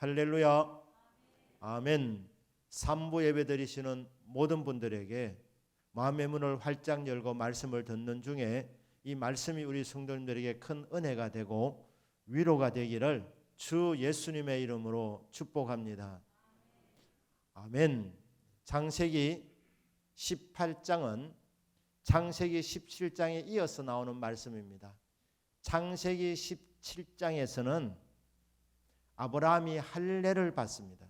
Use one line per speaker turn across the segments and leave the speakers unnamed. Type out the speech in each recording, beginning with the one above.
할렐루야. 아멘. 3부 예배 드리시는 모든 분들에게 마음의 문을 활짝 열고 말씀을 듣는 중에 이 말씀이 우리 성도님들에게 큰 은혜가 되고 위로가 되기를 주 예수님의 이름으로 축복합니다. 아멘. 창세기 18장은 창세기 17장에 이어서 나오는 말씀입니다. 창세기 17장에서는 아브라함이 할례를 받습니다.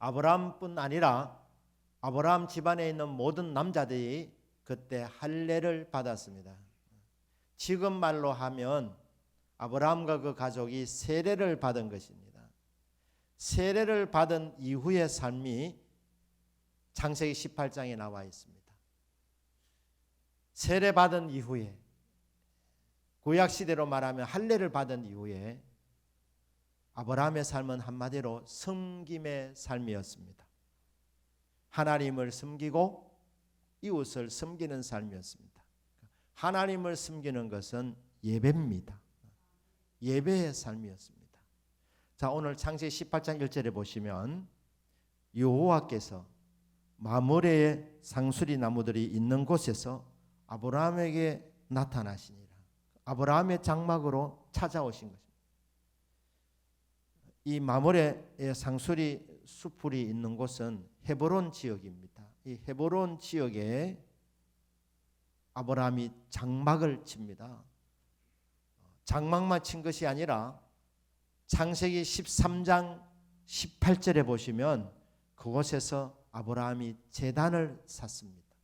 아브라함뿐 아니라 아브라함 집안에 있는 모든 남자들이 그때 할례를 받았습니다. 지금 말로 하면 아브라함과 그 가족이 세례를 받은 것입니다. 세례를 받은 이후의 삶이 창세기 18장에 나와 있습니다. 세례 받은 이후에, 구약 시대로 말하면 할례를 받은 이후에 아브라함의 삶은 한마디로 섬김의 삶이었습니다. 하나님을 섬기고 이웃을 섬기는 삶이었습니다. 하나님을 섬기는 것은 예배입니다. 예배의 삶이었습니다. 자, 오늘 창세기 18장 1절에 보시면 여호와께서 마므레의 상수리 나무들이 있는 곳에서 아브라함에게 나타나시니라. 아브라함의 장막으로 찾아오신 것입니다. 이 마므레의 상수리 수풀이 있는 곳은 헤브론 지역입니다. 이 헤브론 지역에 아브라함이 장막을 칩니다. 장막만 친 것이 아니라 창세기 13장 18절에 보시면 그곳에서 아브라함이 제단을 샀습니다.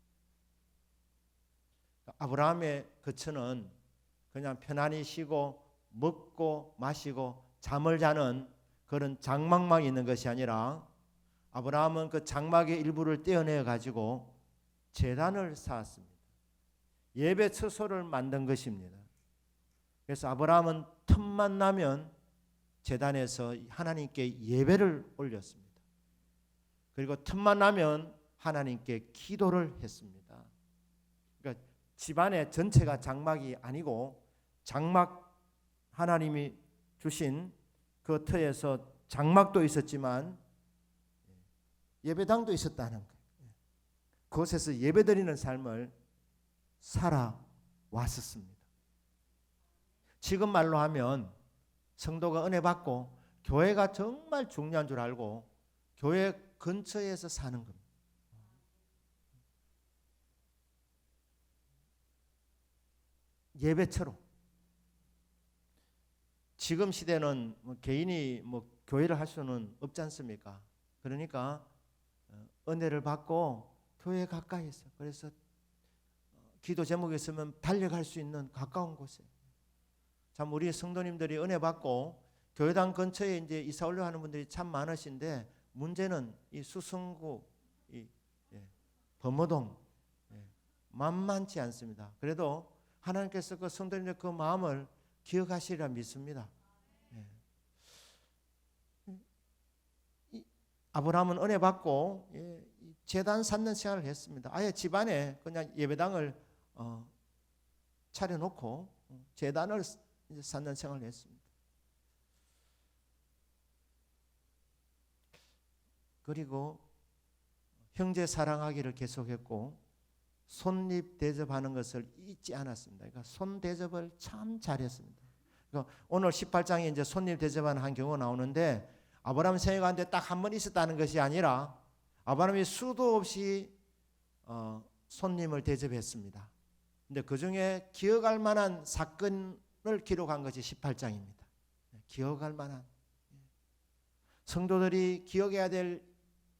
아브라함의 거처는 그냥 편안히 쉬고 먹고 마시고 잠을 자는 그런 장막만 있는 것이 아니라 아브라함은 그 장막의 일부를 떼어내 가지고 제단을 쌓았습니다. 예배 처소를 만든 것입니다. 그래서 아브라함은 틈만 나면 제단에서 하나님께 예배를 올렸습니다. 그리고 틈만 나면 하나님께 기도를 했습니다. 그러니까 집안의 전체가 장막이 아니고 장막, 하나님이 주신 그 터에서 장막도 있었지만 예배당도 있었다는 거예요. 그곳에서 예배드리는 삶을 살아왔었습니다. 지금 말로 하면 성도가 은혜 받고 교회가 정말 중요한 줄 알고 교회 근처에서 사는 겁니다. 예배처럼. 지금 시대는 개인이 교회를 할 수는 없지 않습니까? 그러니까 은혜를 받고 교회 가까이 있어. 그래서 기도 제목이 있으면 달려갈 수 있는 가까운 곳에. 참 우리 성도님들이 은혜 받고 교회당 근처에 이제 이사 오려 하는 분들이 참 많으신데 문제는 이 수성구, 범어동 만만치 않습니다. 그래도 하나님께서 그 성도님들 그 마음을 기억하시리라 믿습니다. 아브라함은 은혜 받고 제단 쌓는 생활을 했습니다. 아예 집안에 그냥 예배당을 차려놓고 제단을 쌓는 생활을 했습니다. 그리고 형제 사랑하기를 계속했고 손님 대접하는 것을 잊지 않았습니다. 그러니까 손 대접을 참 잘했습니다. 그러니까 오늘 18장에 이제 손님 대접하는 한 경우가 나오는데 아브라함 생애 가운데 딱 한 번 있었다는 것이 아니라 아브라함이 수도 없이 손님을 대접했습니다. 근데 그 중에 기억할 만한 사건을 기록한 것이 18장입니다. 기억할 만한 성도들이 기억해야 될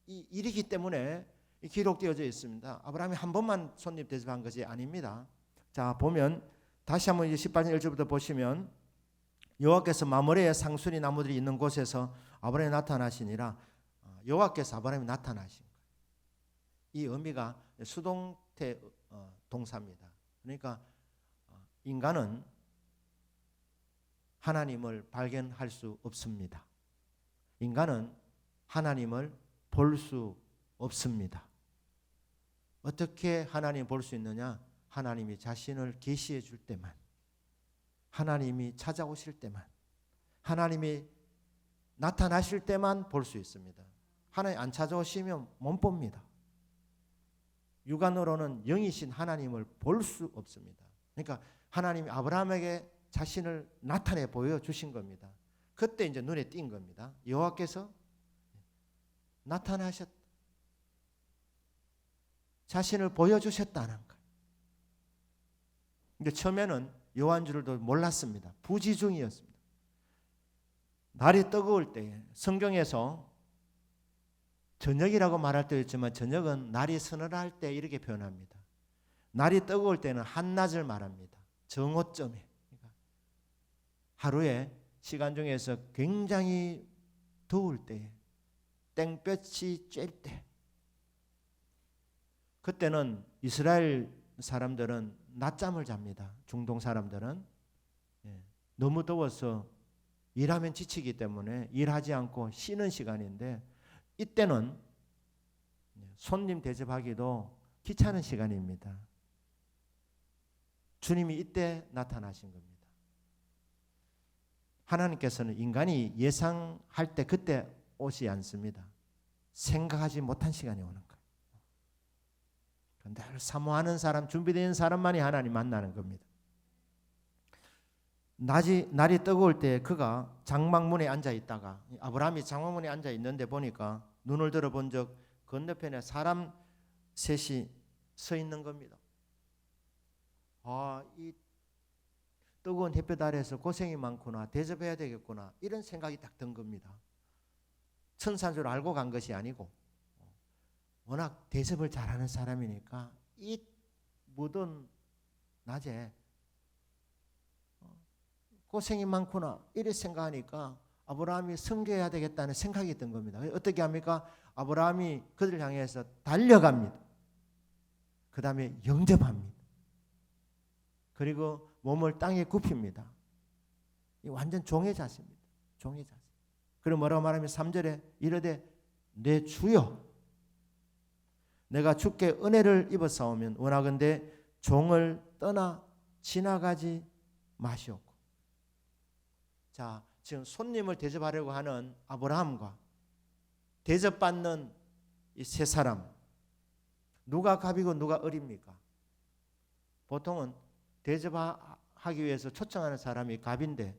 일이기 때문에 기록되어져 있습니다. 아브라함이 한 번만 손님 대접한 것이 아닙니다. 자, 보면 다시 한번 18장 1절부터 보시면 여호와께서 마므레의 상수리 나무들이 있는 곳에서 아브라함이 나타나시니라. 여호와께서 아브라함이 나타나신 거예요. 이 의미가 수동태 동사입니다. 그러니까 인간은 하나님을 발견할 수 없습니다. 인간은 하나님을 볼 수 없습니다. 어떻게 하나님 볼 수 있느냐? 하나님이 자신을 계시해 줄 때만, 하나님이 찾아오실 때만, 하나님이 나타나실 때만 볼 수 있습니다. 하나님 안 찾아오시면 못 봅니다. 육안으로는 영이신 하나님을 볼 수 없습니다. 그러니까 하나님이 아브라함에게 자신을 나타내 보여주신 겁니다. 그때 이제 눈에 띈 겁니다. 여호와께서 나타나셨다. 자신을 보여주셨다는 거예요. 근데 처음에는 여호와인 줄도 몰랐습니다. 부지중이었습니다. 날이 뜨거울 때 성경에서 저녁이라고 말할 때도 있지만 저녁은 날이 서늘할 때 이렇게 표현합니다. 날이 뜨거울 때는 한낮을 말합니다. 정오쯤에. 그러니까 하루에 시간 중에서 굉장히 더울 때, 땡볕이 쬐일 때, 그때는 이스라엘 사람들은 낮잠을 잡니다. 중동 사람들은 너무 더워서 일하면 지치기 때문에 일하지 않고 쉬는 시간인데, 이때는 손님 대접하기도 귀찮은 시간입니다. 주님이 이때 나타나신 겁니다. 하나님께서는 인간이 예상할 때 그때 오지 않습니다. 생각하지 못한 시간이 오는 거예요. 늘 사모하는 사람, 준비된 사람만이 하나님 만나는 겁니다. 날이 뜨거울 때 그가 장막문에 앉아 있다가, 아브라함이 장막문에 앉아 있는데 보니까 눈을 들어본 적 건너편에 사람 셋이 서 있는 겁니다. 이 뜨거운 햇볕 아래에서 고생이 많구나, 대접해야 되겠구나, 이런 생각이 딱 든 겁니다. 천사인 줄 알고 간 것이 아니고 워낙 대접을 잘하는 사람이니까 이 묻은 낮에 고생이 많구나 이렇게 생각하니까 아브라함이 섬겨야 되겠다는 생각이 든 겁니다. 어떻게 합니까? 아브라함이 그들을 향해서 달려갑니다. 그 다음에 영접합니다. 그리고 몸을 땅에 굽힙니다. 이 완전 종의 자세입니다. 종의 자세. 그리고 뭐라고 말하면 3절에 이르되 내 주여, 내가 주께 은혜를 입었사오면 원하건대 종을 떠나 지나가지 마시옵고. 자, 지금 손님을 대접하려고 하는 아브라함과 대접받는 이 세 사람, 누가 갑이고 누가 을입니까? 보통은 대접하기 위해서 초청하는 사람이 갑인데,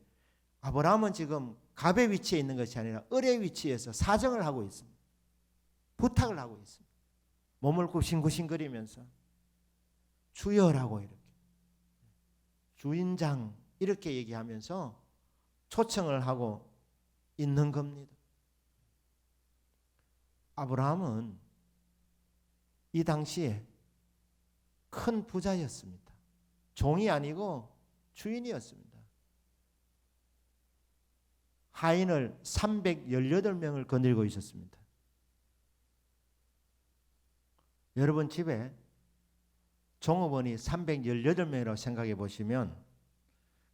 아브라함은 지금 갑의 위치에 있는 것이 아니라 을의 위치에서 사정을 하고 있습니다. 부탁을 하고 있습니다. 몸을 굽신굽신거리면서 주여라고 이렇게, 주인장 이렇게 얘기하면서 초청을 하고 있는 겁니다. 아브라함은 이 당시에 큰 부자였습니다. 종이 아니고 주인이었습니다. 하인을 318명을 거느리고 있었습니다. 여러분 집에 종업원이 318명이라고 생각해 보시면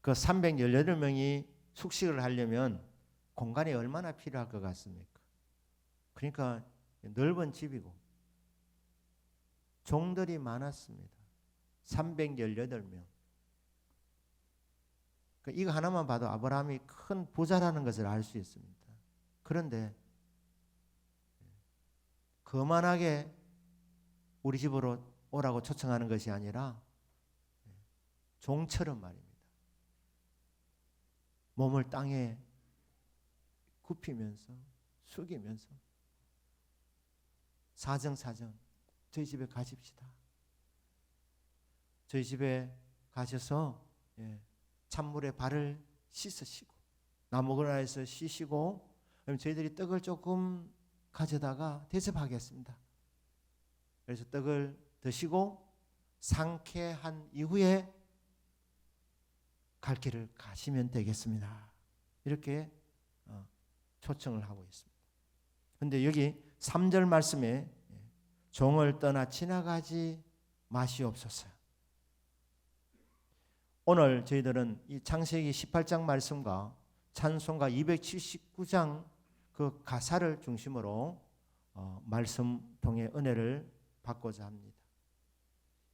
그 318명이 숙식을 하려면 공간이 얼마나 필요할 것 같습니까? 그러니까 넓은 집이고 종들이 많았습니다. 318명. 이거 하나만 봐도 아브라함이 큰 부자라는 것을 알 수 있습니다. 그런데 거만하게 우리 집으로 오라고 초청하는 것이 아니라 종처럼 말입니다. 몸을 땅에 굽히면서 숙이면서 사정사정 저희 집에 가십시다. 저희 집에 가셔서 찬물에 발을 씻으시고 나무그라에서 쉬시고, 그럼 저희들이 떡을 조금 가져다가 대접하겠습니다. 그래서 떡을 드시고 상쾌한 이후에 갈 길을 가시면 되겠습니다. 이렇게 초청을 하고 있습니다. 그런데 여기 3절 말씀에 종을 떠나 지나가지 마시옵소서. 오늘 저희들은 이 창세기 18장 말씀과 찬송가 279장 그 가사를 중심으로 말씀 통해 은혜를 받고자 합니다.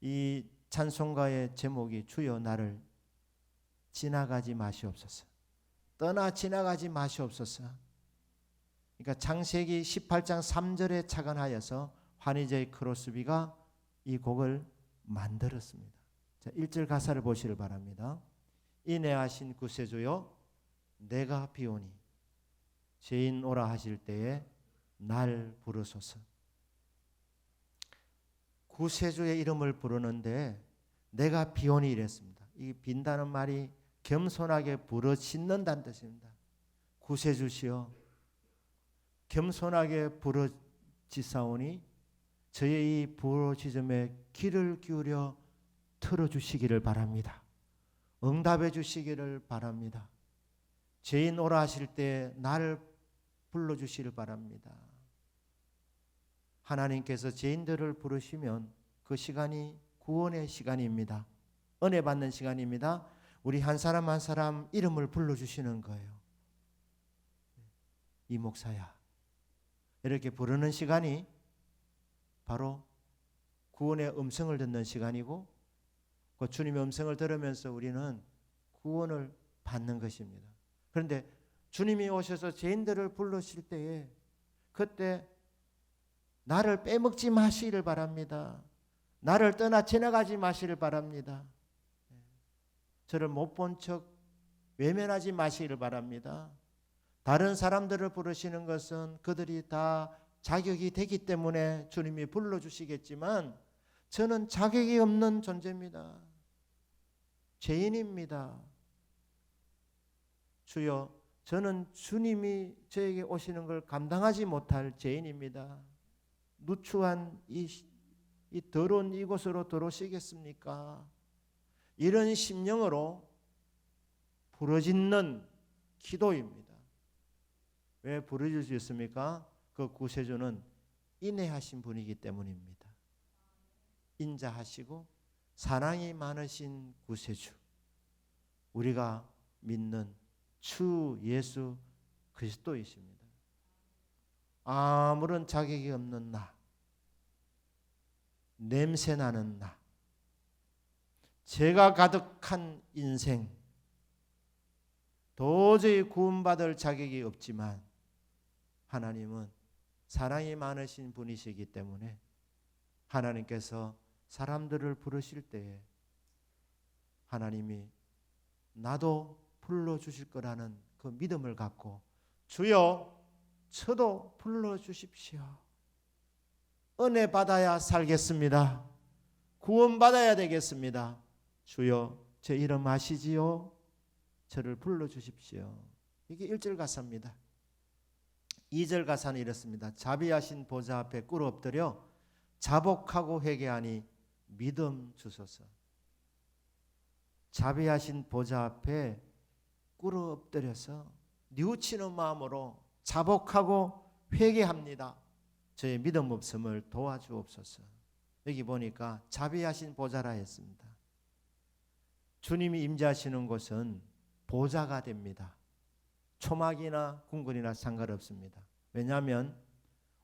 이 찬송가의 제목이 주여 나를 지나가지 마시옵소서. 떠나 지나가지 마시옵소서. 그러니까 창세기 18장 3절에 착안하여서 환희제의 크로스비가 이 곡을 만들었습니다. 자, 1절 가사를 보시길 바랍니다. 인애하신 구세주여 내가 비오니 죄인 오라 하실 때에 날 부르소서. 구세주의 이름을 부르는데 내가 비오니 이랬습니다. 이 빈다는 말이 겸손하게 부르짖는다는 뜻입니다. 구세주시여 겸손하게 부르짖사오니 저의 이 부르짖음에 귀를 기울여 들어주시기를 바랍니다. 응답해 주시기를 바랍니다. 죄인 오라 하실 때 나를 불러주시기를 바랍니다. 하나님께서 죄인들을 부르시면 그 시간이 구원의 시간입니다. 은혜 받는 시간입니다. 우리 한 사람 한 사람 이름을 불러주시는 거예요. 이 목사야 이렇게 부르는 시간이 바로 구원의 음성을 듣는 시간이고 그 주님의 음성을 들으면서 우리는 구원을 받는 것입니다. 그런데 주님이 오셔서 죄인들을 부르실 때에 그때 나를 빼먹지 마시기를 바랍니다. 나를 떠나 지나가지 마시기를 바랍니다. 저를 못 본 척 외면하지 마시기를 바랍니다. 다른 사람들을 부르시는 것은 그들이 다 자격이 되기 때문에 주님이 불러주시겠지만 저는 자격이 없는 존재입니다. 죄인입니다. 주여 저는 주님이 저에게 오시는 걸 감당하지 못할 죄인입니다. 누추한 이 더러운 이곳으로 들어오시겠습니까? 이런 심령으로 부르짖는 기도입니다. 왜 부르짖을 수 있습니까? 그 구세주는 인애하신 분이기 때문입니다. 인자하시고 사랑이 많으신 구세주, 우리가 믿는 주 예수 그리스도이십니다. 아무런 자격이 없는 나, 냄새나는 나, 죄가 가득한 인생, 도저히 구원받을 자격이 없지만 하나님은 사랑이 많으신 분이시기 때문에 하나님께서 사람들을 부르실 때에 하나님이 나도 불러주실 거라는 그 믿음을 갖고 주여 저도 불러주십시오. 은혜 받아야 살겠습니다. 구원받아야 되겠습니다. 주여 제 이름 아시지요? 저를 불러주십시오. 이게 1절 가사입니다. 2절 가사는 이렇습니다. 자비하신 보좌 앞에 꿇어 엎드려 자복하고 회개하니 믿음 주소서. 자비하신 보좌 앞에 꿇어 엎드려서 뉘우치는 마음으로 자복하고 회개합니다. 저의 믿음 없음을 도와주옵소서. 여기 보니까 자비하신 보좌라 했습니다. 주님이 임재하시는 곳은 보좌가 됩니다. 초막이나 궁궐이나 상관없습니다. 왜냐하면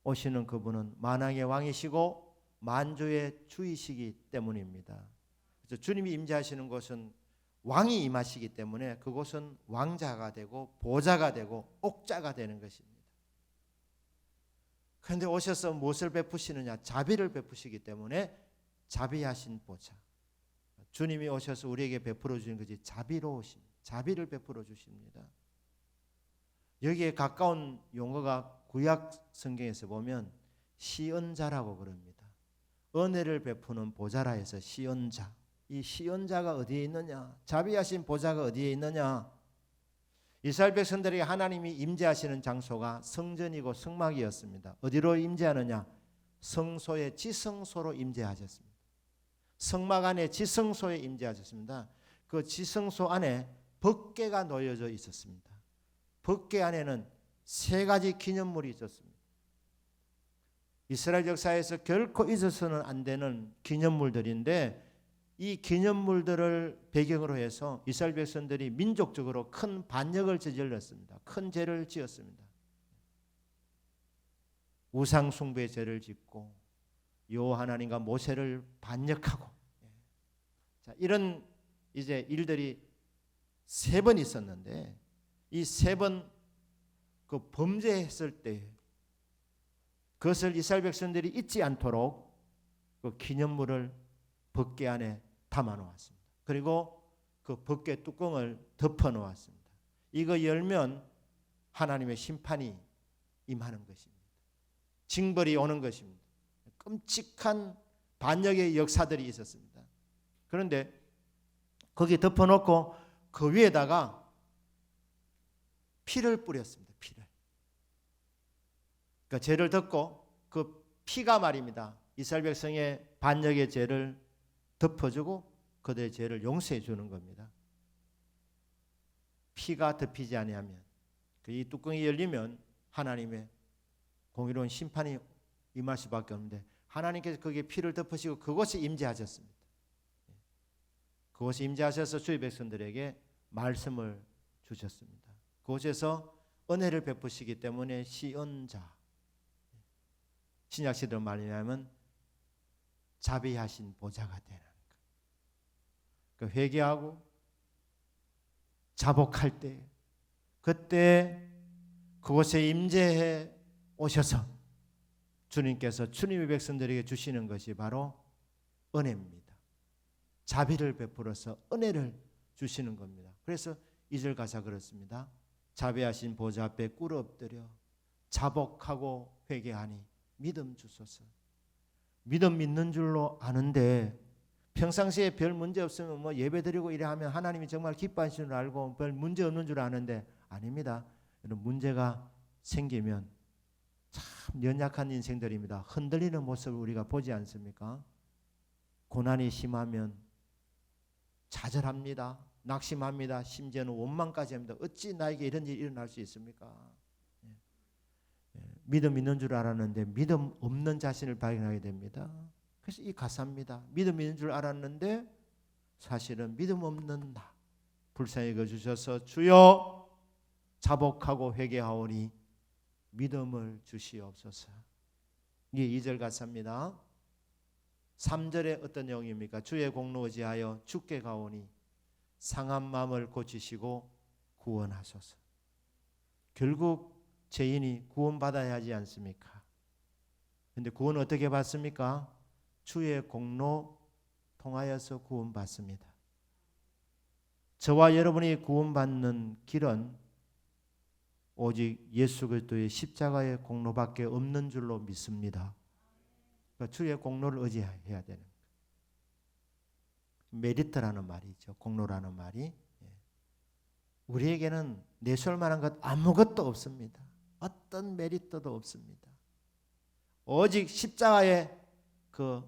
오시는 그분은 만왕의 왕이시고 만주의 주이시기 때문입니다. 그래서 주님이 임재하시는 곳은 왕이 임하시기 때문에 그곳은 왕자가 되고 보좌가 되고 옥자가 되는 것입니다. 그런데 오셔서 무엇을 베푸시느냐? 자비를 베푸시기 때문에 자비하신 보좌. 주님이 오셔서 우리에게 베풀어 주신 것이 자비로우심, 자비를 베풀어 주십니다. 여기에 가까운 용어가 구약 성경에서 보면 시언자라고 그럽니다. 은혜를 베푸는 보좌라 해서 시언자. 이 시언자가 어디에 있느냐? 자비하신 보좌가 어디에 있느냐? 이스라엘 백성들에게 하나님이 임재하시는 장소가 성전이고 성막이었습니다. 어디로 임재하느냐? 성소의 지성소로 임재하셨습니다. 성막 안에 지성소에 임재하셨습니다. 그 지성소 안에 법궤가 놓여져 있었습니다. 법궤 안에는 3가지 기념물이 있었습니다. 이스라엘 역사에서 결코 잊어서는 안 되는 기념물들인데 이 기념물들을 배경으로 해서 이스라엘 백성들이 민족적으로 큰 반역을 저질렀습니다. 큰 죄를 지었습니다. 우상 숭배의 죄를 짓고 여호와 하나님과 모세를 반역하고, 자, 이런 이제 일들이 3번 있었는데 이 3번 그 범죄했을 때 그것을 이스라엘 백성들이 잊지 않도록 그 기념물을 벗개 안에 담아 놓았습니다. 그리고 그 벗개 뚜껑을 덮어 놓았습니다. 이거 열면 하나님의 심판이 임하는 것입니다. 징벌이 오는 것입니다. 끔찍한 반역의 역사들이 있었습니다. 그런데 거기 덮어놓고 그 위에다가 피를 뿌렸습니다. 피를. 그러니까 죄를 덮고 그 피가 말입니다. 이스라엘 백성의 반역의 죄를 덮어주고 그들의 죄를 용서해 주는 겁니다. 피가 덮이지 아니하면 이 뚜껑이 열리면 하나님의 공의로운 심판이 임할 수밖에 없는데 하나님께서 거기에 피를 덮으시고 그곳에 임재하셨습니다. 그곳에 임재하셔서 주의 백성들에게 말씀을 주셨습니다. 그곳에서 은혜를 베푸시기 때문에 시언자, 신약시대로 말하면 자비하신 보좌가 되는 것. 그 회개하고 자복할 때 그때 그곳에 임재해 오셔서 주님께서 주님의 백성들에게 주시는 것이 바로 은혜입니다. 자비를 베풀어서 은혜를 주시는 겁니다. 그래서 2절 가사 그렇습니다. 자비하신 보좌 앞에 꿇어 엎드려 자복하고 회개하니 믿음 주소서. 믿음 믿는 줄로 아는데 평상시에 별 문제 없으면 뭐 예배드리고 이래 하면 하나님이 정말 기뻐하시는 줄 알고 별 문제 없는 줄 아는데 아닙니다. 이런 문제가 생기면 참 연약한 인생들입니다. 흔들리는 모습을 우리가 보지 않습니까? 고난이 심하면 좌절합니다. 낙심합니다. 심지어는 원망까지 합니다. 어찌 나에게 이런 일이 일어날 수 있습니까? 믿음 있는 줄 알았는데 믿음 없는 자신을 발견하게 됩니다. 그래서 이 가사입니다. 믿음 있는 줄 알았는데 사실은 믿음 없는 나 불쌍히 여겨주셔서 주여 자복하고 회개하오니 믿음을 주시옵소서. 이게 2절 가사입니다. 3절에 어떤 내용입니까? 주의 공로 의지하여 주께 가오니 상한 마음을 고치시고 구원하소서. 결국 죄인이 구원받아야 하지 않습니까? 그런데 구원 어떻게 받습니까? 주의 공로 통하여서 구원받습니다. 저와 여러분이 구원받는 길은 오직 예수 그리스도의 십자가의 공로밖에 없는 줄로 믿습니다. 그러니까 주의 공로를 의지해야 되는 거예요. 메리트라는 말이 있죠. 공로라는 말이. 우리에게는 내세울 만한 것 아무것도 없습니다. 어떤 메리트도 없습니다. 오직 십자가의 그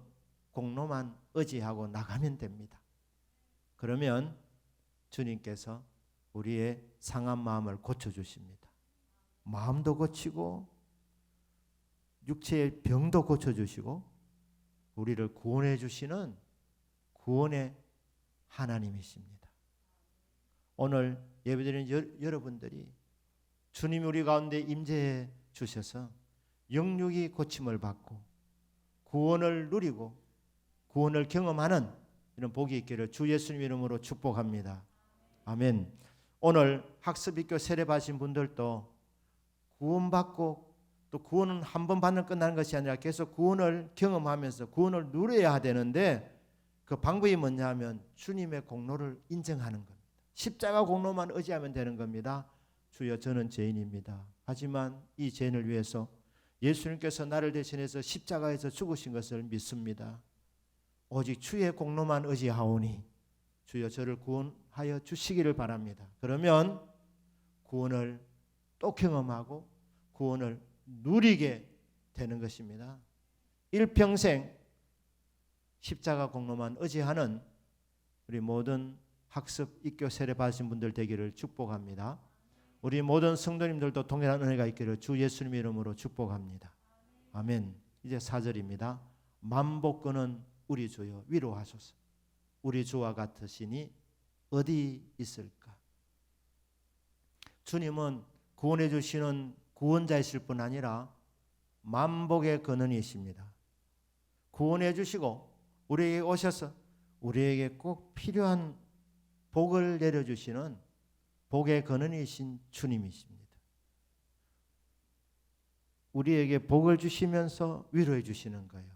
공로만 의지하고 나가면 됩니다. 그러면 주님께서 우리의 상한 마음을 고쳐주십니다. 마음도 고치고 육체의 병도 고쳐주시고 우리를 구원해 주시는 구원의 하나님이십니다. 오늘 예배드리는 여러분들이 주님이 우리 가운데 임재해 주셔서 영육이 고침을 받고 구원을 누리고 구원을 경험하는 이런 복이 있기를 주 예수님 이름으로 축복합니다. 아멘. 오늘 학습입교 세례받으신 분들도 구원받고 또 구원은 한 번 받는 끝나는 것이 아니라 계속 구원을 경험하면서 구원을 누려야 되는데 그 방법이 뭐냐 하면 주님의 공로를 인정하는 겁니다. 십자가 공로만 의지하면 되는 겁니다. 주여 저는 죄인입니다. 하지만 이 죄인을 위해서 예수님께서 나를 대신해서 십자가에서 죽으신 것을 믿습니다. 오직 주의 공로만 의지하오니 주여 저를 구원하여 주시기를 바랍니다. 그러면 구원을 또 경험하고 구원을 누리게 되는 것입니다. 일평생 십자가 공로만 의지하는 우리 모든 학습, 입교, 세례 받으신 분들 되기를 축복합니다. 우리 모든 성도님들도 동일한 은혜가 있기를 주 예수님 이름으로 축복합니다. 아멘. 이제 4절입니다. 만복권은 우리 주여 위로하소서. 우리 주와 같으시니 어디 있을까? 주님은 구원해 주시는 구원자이실 뿐 아니라 만복의 근원이십니다. 구원해 주시고 우리에게 오셔서 우리에게 꼭 필요한 복을 내려주시는 복의 근원이신 주님이십니다. 우리에게 복을 주시면서 위로해 주시는 거예요.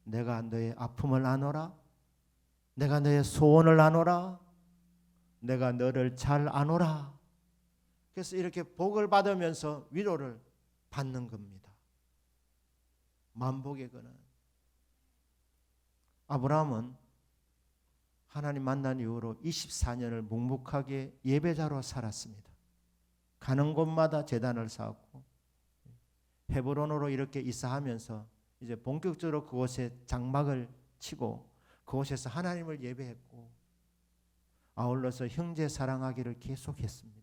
내가 너의 아픔을 아노라. 내가 너의 소원을 아노라. 내가 너를 잘 아노라. 그래서 이렇게 복을 받으면서 위로를 받는 겁니다. 만복의 근원. 아브라함은 하나님 만난 이후로 24년을 묵묵하게 예배자로 살았습니다. 가는 곳마다 제단을 쌓았고 헤브론으로 이렇게 이사하면서 이제 본격적으로 그곳에 장막을 치고 그곳에서 하나님을 예배했고 아울러서 형제 사랑하기를 계속했습니다.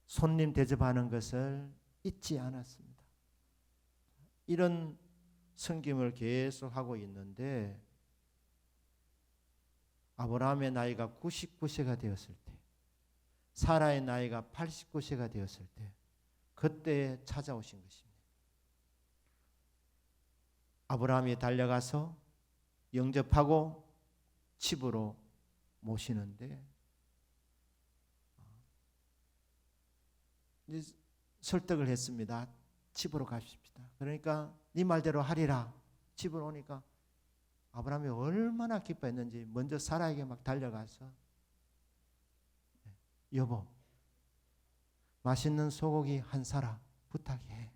손님 대접하는 것을 잊지 않았습니다. 이런 섬김을 계속하고 있는데 아브라함의 나이가 99세가 되었을 때, 사라의 나이가 89세가 되었을 때 그때에 찾아오신 것입니다. 아브라함이 달려가서 영접하고 집으로 모시는데 이제 설득을 했습니다. 집으로 가십시다. 그러니까 네 말대로 하리라. 집으로 오니까 아브라함이 얼마나 기뻐했는지 먼저 사라에게 막 달려가서 여보 맛있는 소고기 한 사라 부탁해.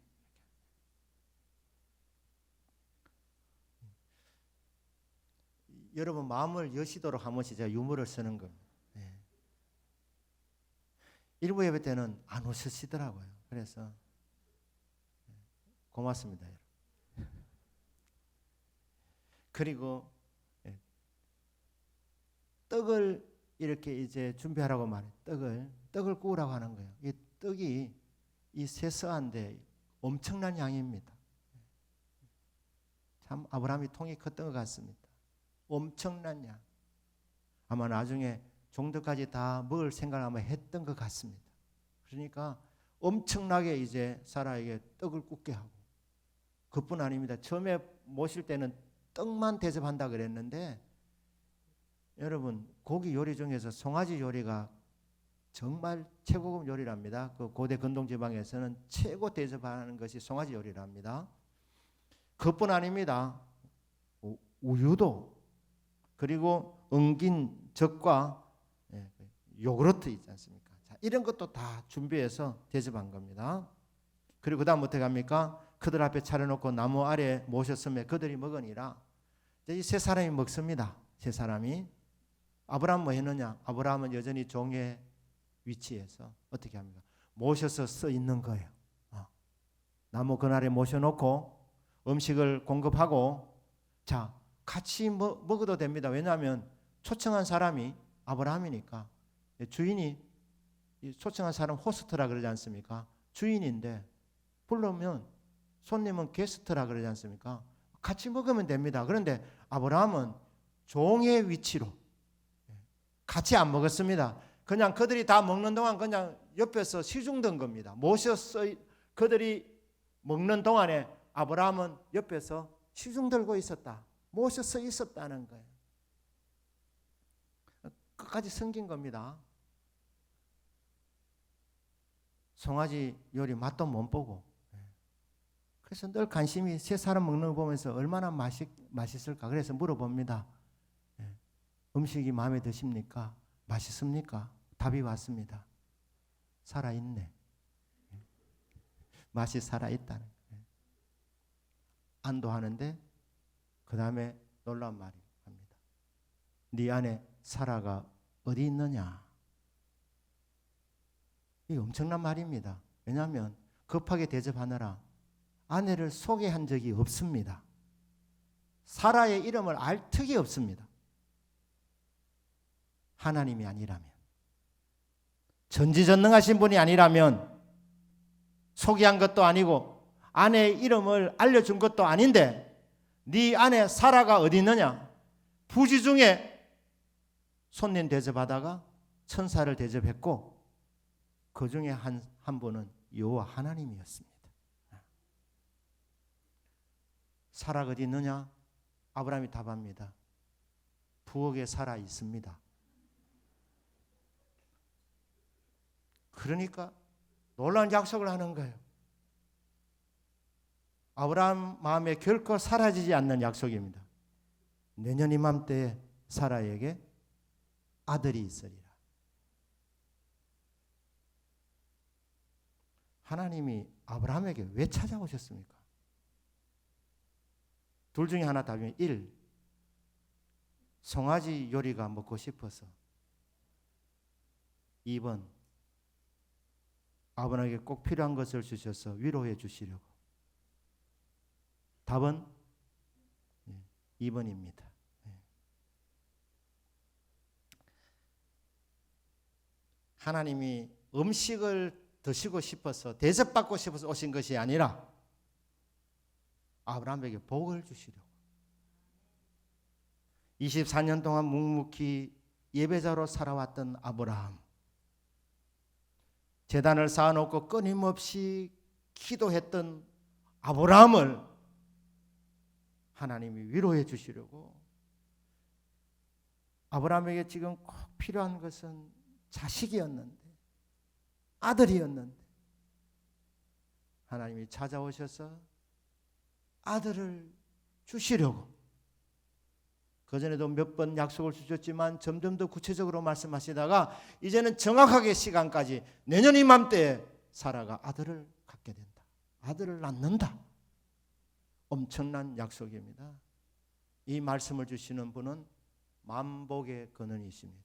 여러분 마음을 여시도록 한 번씩 제가 유머를 쓰는 겁니다. 일부 예배 때는 안 오시더라고요. 그래서 고맙습니다. 그리고 떡을 이렇게 이제 준비하라고 말해. 떡을 구우라고 하는 거예요. 이 떡이 이 세서한데 엄청난 양입니다. 참 아브라함이 통이 컸던 것 같습니다. 엄청난 양. 아마 나중에 종들까지 다 먹을 생각을 아마 했던 것 같습니다. 그러니까 엄청나게 이제 사라에게 떡을 굽게 하고 그뿐 아닙니다. 처음에 모실 때는 떡만 대접한다 그랬는데 여러분 고기 요리 중에서 송아지 요리가 정말 최고급 요리랍니다. 그 고대 근동지방에서는 최고 대접하는 것이 송아지 요리랍니다. 그뿐 아닙니다. 우유도 그리고 엉긴 젖과 요구르트 있지 않습니까? 자, 이런 것도 다 준비해서 대접한 겁니다. 그리고 그 다음 어떻게 합니까? 그들 앞에 차려놓고 나무 아래 모셨으며 그들이 먹으니라. 이 세 사람이 먹습니다. 세 사람이. 아브라함 뭐 했느냐? 아브라함은 여전히 종의 위치에서 어떻게 합니까? 모셔서 써 있는 거예요. 나무 그날에 모셔놓고 음식을 공급하고 자 같이 먹어도 됩니다. 왜냐하면 초청한 사람이 아브라함이니까 주인이 초청한 사람 호스트라 그러지 않습니까? 주인인데 부르면 손님은 게스트라 그러지 않습니까? 같이 먹으면 됩니다. 그런데 아브라함은 종의 위치로 같이 안 먹었습니다. 그냥 그들이 다 먹는 동안 그냥 옆에서 시중던 겁니다. 모셔서 그들이 먹는 동안에 아브라함은 옆에서 시중 들고 있었다. 모셔서 있었다는 거예요. 끝까지 섬긴 겁니다. 송아지 요리 맛도 못 보고 그래서 늘 관심이 세 사람 먹는 거 보면서 얼마나 맛있을까 그래서 물어봅니다. 음식이 마음에 드십니까? 맛있습니까? 답이 왔습니다. 살아있네. 맛이 살아있다는 거예요. 안도하는데 그 다음에 놀라운 말이 합니다. 네 안에 사라가 어디 있느냐? 이게 엄청난 말입니다. 왜냐하면 급하게 대접하느라 아내를 소개한 적이 없습니다. 사라의 이름을 알 턱이 없습니다. 하나님이 아니라면, 전지전능하신 분이 아니라면 소개한 것도 아니고 아내의 이름을 알려준 것도 아닌데 네 아내 사라가 어디 있느냐? 부지 중에 손님 대접하다가 천사를 대접했고 그 중에 한 분은 여호와 하나님이었습니다. 사라가 어디 있느냐? 아브라함이 답합니다. 부엌에 사라 있습니다. 그러니까 놀라운 약속을 하는 거예요. 아브라함 마음에 결코 사라지지 않는 약속입니다. 내년 이맘때에 사라에게 아들이 있으리라. 하나님이 아브라함에게 왜 찾아오셨습니까? 둘 중에 하나 답이면 1. 송아지 요리가 먹고 싶어서. 2번. 아브라함에게 꼭 필요한 것을 주셔서 위로해 주시려고. 답은 2번입니다. 하나님이 음식을 드시고 싶어서 대접받고 싶어서 오신 것이 아니라 아브라함에게 복을 주시려고. 24년 동안 묵묵히 예배자로 살아왔던 아브라함, 제단을 쌓아놓고 끊임없이 기도했던 아브라함을 하나님이 위로해 주시려고. 아브라함에게 지금 꼭 필요한 것은 자식이었는데, 아들이었는데 하나님이 찾아오셔서 아들을 주시려고. 그전에도 몇 번 약속을 주셨지만 점점 더 구체적으로 말씀하시다가 이제는 정확하게 시간까지 내년 이맘때에 사라가 아들을 갖게 된다. 아들을 낳는다. 엄청난 약속입니다. 이 말씀을 주시는 분은 만복의 근원이십니다.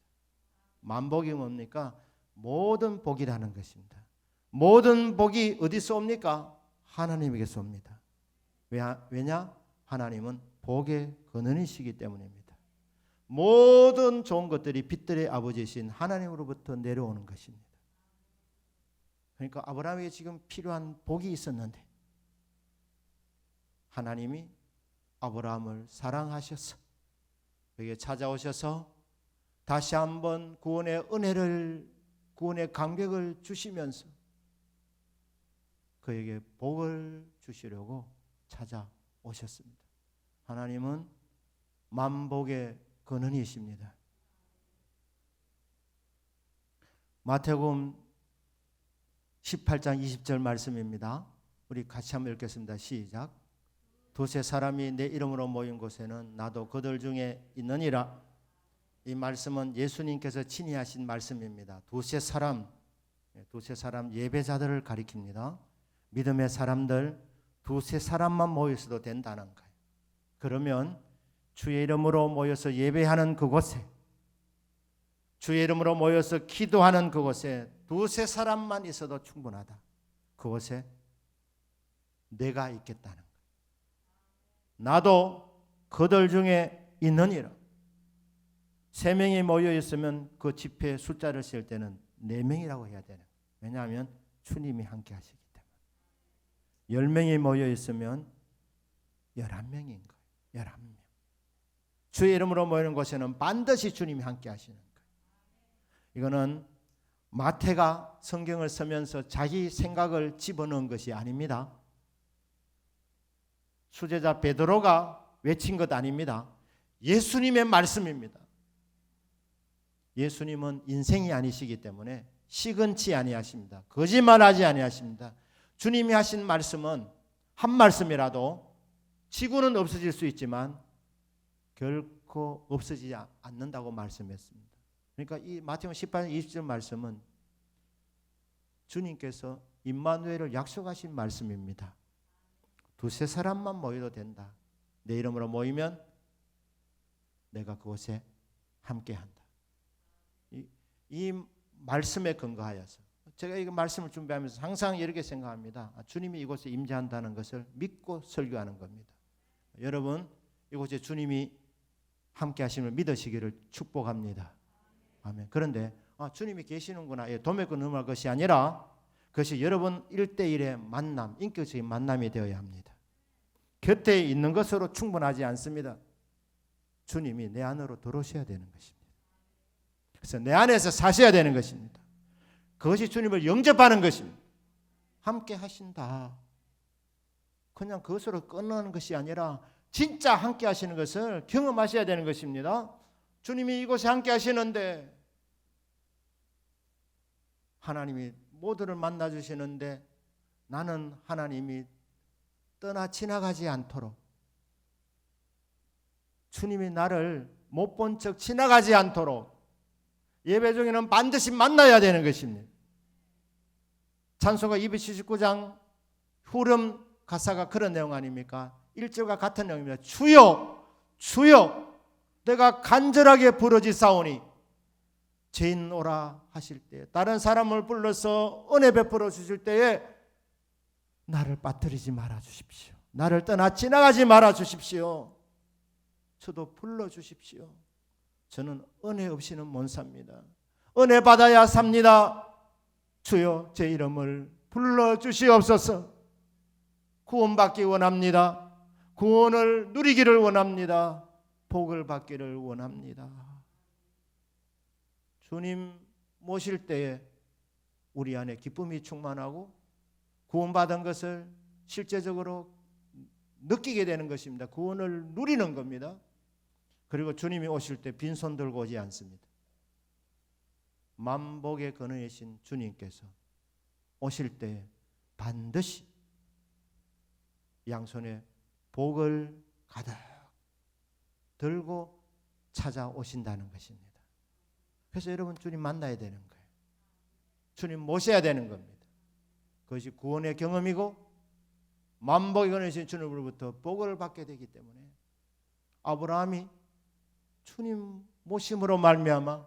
만복이 뭡니까? 모든 복이라는 것입니다. 모든 복이 어디서 옵니까? 하나님에게서 옵니다. 왜냐? 하나님은 복의 근원이시기 때문입니다. 모든 좋은 것들이 빛들의 아버지이신 하나님으로부터 내려오는 것입니다. 그러니까 아브라함에게 지금 필요한 복이 있었는데 하나님이 아브라함을 사랑하셔서 그에게 찾아오셔서 다시 한번 구원의 은혜를, 구원의 감격을 주시면서 그에게 복을 주시려고 찾아오셨습니다. 하나님은 만복의 근원이십니다. 마태복음 18장 20절 말씀입니다. 우리 같이 한번 읽겠습니다. 시작. 두세 사람이 내 이름으로 모인 곳에는 나도 그들 중에 있느니라. 이 말씀은 예수님께서 친히 하신 말씀입니다. 두세 사람 예배자들을 가리킵니다. 믿음의 사람들 두세 사람만 모였어도 된다는 거예요. 그러면 주의 이름으로 모여서 예배하는 그곳에, 주의 이름으로 모여서 기도하는 그곳에 두세 사람만 있어도 충분하다. 그곳에 내가 있겠다는 거예요. 나도 그들 중에 있느니라. 3명이 모여 있으면 그 집회 숫자를 셀 때는 4명이라고 해야 되는 거예요. 왜냐하면 주님이 함께 하시기 때문에. 10명이 모여 있으면 11명인 거예요. 11명. 주의 이름으로 모이는 곳에는 반드시 주님이 함께 하시는 거예요. 이거는 마태가 성경을 쓰면서 자기 생각을 집어넣은 것이 아닙니다. 수제자 베드로가 외친 것 아닙니다. 예수님의 말씀입니다. 예수님은 인생이 아니시기 때문에 시건치 아니하십니다. 거짓말하지 아니하십니다. 주님이 하신 말씀은 한 말씀이라도 지구는 없어질 수 있지만 결코 없어지지 않는다고 말씀했습니다. 그러니까 이 마태복음 18장 20절 말씀은 주님께서 임마누엘을 약속하신 말씀입니다. 두세 사람만 모여도 된다. 내 이름으로 모이면 내가 그곳에 함께한다. 이 말씀에 근거하여서 제가 이 말씀을 준비하면서 항상 이렇게 생각합니다. 주님이 이곳에 임재한다는 것을 믿고 설교하는 겁니다. 여러분 이곳에 주님이 함께 하심을 믿으시기를 축복합니다. 아멘. 그런데 주님이 계시는구나. 도매권 음할 것이 아니라 그것이 여러분 1대1의 만남, 인격적인 만남이 되어야 합니다. 곁에 있는 것으로 충분하지 않습니다. 주님이 내 안으로 들어오셔야 되는 것입니다. 그래서 내 안에서 사셔야 되는 것입니다. 그것이 주님을 영접하는 것입니다. 함께 하신다. 그냥 그것으로 끝나는 것이 아니라 진짜 함께 하시는 것을 경험하셔야 되는 것입니다. 주님이 이곳에 함께 하시는데 하나님이 모두를 만나주시는데 나는 하나님이 떠나 지나가지 않도록, 주님이 나를 못 본 척 지나가지 않도록 예배 중에는 반드시 만나야 되는 것입니다. 찬송가 279장 후렴 가사가 그런 내용 아닙니까? 1절과 같은 내용입니다. 주여 주여 내가 간절하게 부르짖사오니 죄인 오라 하실 때, 다른 사람을 불러서 은혜 베풀어 주실 때에 나를 빠뜨리지 말아 주십시오. 나를 떠나 지나가지 말아 주십시오. 저도 불러 주십시오. 저는 은혜 없이는 못 삽니다. 은혜 받아야 삽니다. 주여 제 이름을 불러 주시옵소서. 구원받기 원합니다. 구원을 누리기를 원합니다. 복을 받기를 원합니다. 주님 모실 때에 우리 안에 기쁨이 충만하고 구원받은 것을 실제적으로 느끼게 되는 것입니다. 구원을 누리는 겁니다. 그리고 주님이 오실 때 빈손 들고 오지 않습니다. 만복의 근원이신 주님께서 오실 때 반드시 양손에 복을 가득 들고 찾아오신다는 것입니다. 그래서 여러분 주님 만나야 되는 거예요. 주님 모셔야 되는 겁니다. 그것이 구원의 경험이고 만복의 근원이신 주님으로부터 복을 받게 되기 때문에 아브라함이 주님 모심으로 말미암아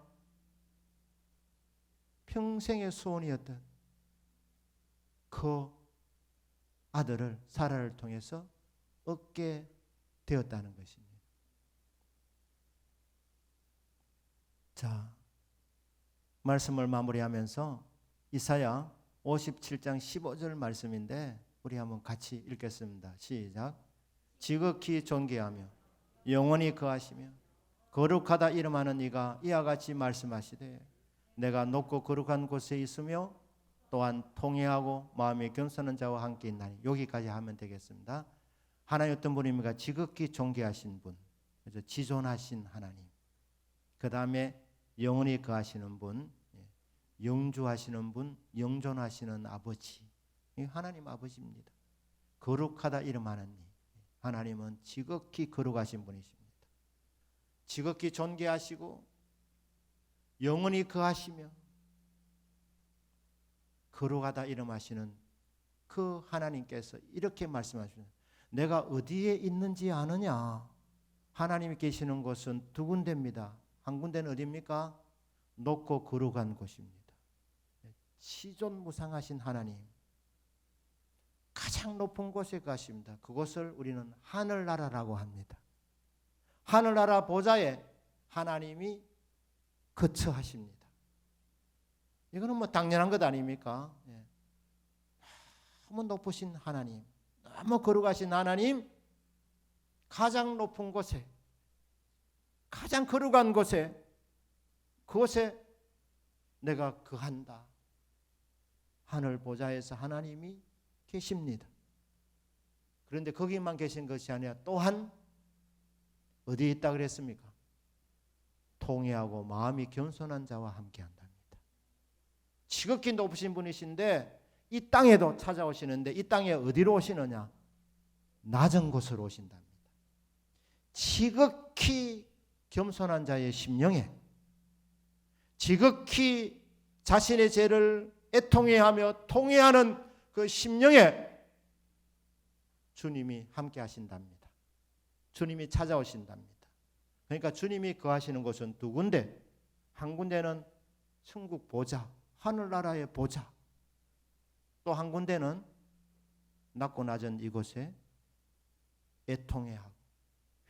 평생의 소원이었던 그 아들을 사라를 통해서 얻게 되었다는 것입니다. 자, 말씀을 마무리하면서 이사야 57장 15절 말씀인데 우리 한번 같이 읽겠습니다. 시작. 지극히 존귀하며 영원히 거하시며 거룩하다 이름하는 이가 이와 같이 말씀하시되 내가 높고 거룩한 곳에 있으며 또한 통회하고 마음이 겸손한 자와 함께 있나니. 여기까지 하면 되겠습니다. 하나님 어떤 분입니까? 지극히 존귀하신 분, 그래서 지존하신 하나님. 그 다음에 영원히 거하시는 분, 영주하시는 분, 영존하시는 아버지. 하나님 아버지입니다. 거룩하다 이름하는 이. 하나님은 지극히 거룩하신 분이십니다. 지극히 존귀하시고 영원히 거하시며 거룩하다 이름하시는 그 하나님께서 이렇게 말씀하십니다. 내가 어디에 있는지 아느냐? 하나님이 계시는 곳은 두 군데입니다. 한 군데는 어디입니까? 높고 거룩한 곳입니다. 시존무상하신 하나님, 가장 높은 곳에 가십니다. 그곳을 우리는 하늘나라라고 합니다. 하늘나라 보좌에 하나님이 거처하십니다. 이거는 뭐 당연한 것 아닙니까? 너무 높으신 하나님, 너무 거룩하신 하나님, 가장 높은 곳에, 가장 거룩한 곳에, 그곳에 내가 거한다. 하늘 보좌에서 하나님이 계십니다. 그런데 거기만 계신 것이 아니라 또한 어디에 있다 그랬습니까? 통회하고 마음이 겸손한 자와 함께한답니다. 지극히 높으신 분이신데 이 땅에도 찾아오시는데 이 땅에 어디로 오시느냐? 낮은 곳으로 오신답니다. 지극히 겸손한 자의 심령에, 지극히 자신의 죄를 애통해하며 통회하는 그 심령에 주님이 함께 하신답니다. 주님이 찾아오신답니다. 그러니까 주님이 거하시는 곳은 두 군데, 한 군데는 천국 보좌, 하늘나라의 보좌, 또 한 군데는 낮고 낮은 이곳에 애통해하고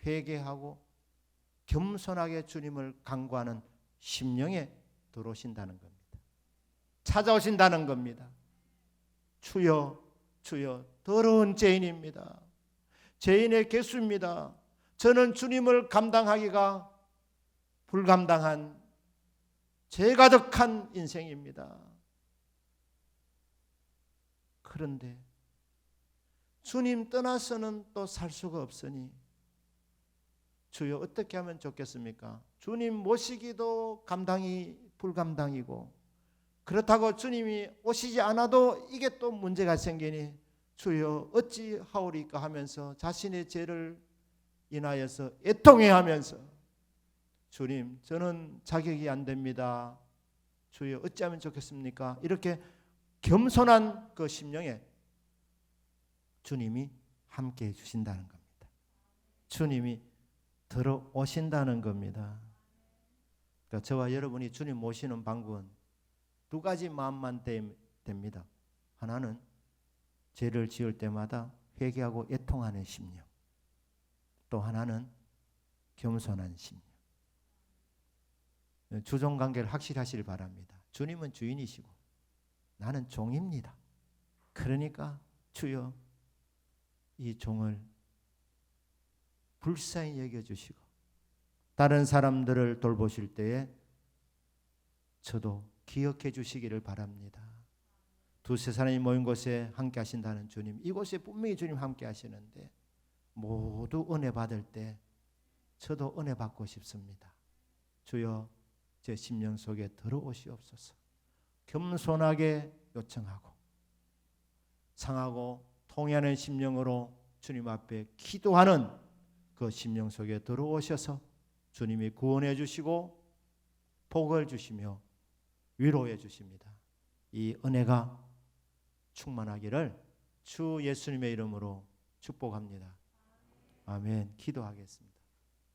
회개하고 겸손하게 주님을 간구하는 심령에 들어오신다는 겁니다. 찾아오신다는 겁니다. 주여 주여 더러운 죄인입니다. 죄인의 개수입니다. 저는 주님을 감당하기가 불감당한 죄 가득한 인생입니다. 그런데 주님 떠나서는 또 살 수가 없으니 주여 어떻게 하면 좋겠습니까? 주님 모시기도 감당이 불감당이고, 그렇다고 주님이 오시지 않아도 이게 또 문제가 생기니 주여 어찌하오리까 하면서 자신의 죄를 인하여서 애통해하면서 주님 저는 자격이 안 됩니다. 주여 어찌하면 좋겠습니까? 이렇게 겸손한 그 심령에 주님이 함께해 주신다는 겁니다. 주님이 들어오신다는 겁니다. 그러니까 저와 여러분이 주님 모시는 방법은 두 가지 마음만 됩니다. 하나는 죄를 지을 때마다 회개하고 애통하는 심령, 또 하나는 겸손한 심령. 주종관계를 확실히 하시길 바랍니다. 주님은 주인이시고 나는 종입니다. 그러니까 주여 이 종을 불쌍히 여겨주시고 다른 사람들을 돌보실 때에 저도 기억해 주시기를 바랍니다. 두세 사람이 모인 곳에 함께 하신다는 주님, 이곳에 분명히 주님 함께 하시는데 모두 은혜 받을 때 저도 은혜 받고 싶습니다. 주여 제 심령 속에 들어오시옵소서. 겸손하게 요청하고 상하고 통해하는 심령으로 주님 앞에 기도하는 그 심령 속에 들어오셔서 주님이 구원해 주시고 복을 주시며 위로해 주십니다. 이 은혜가 충만하기를 주 예수님의 이름으로 축복합니다. 아멘. 기도하겠습니다.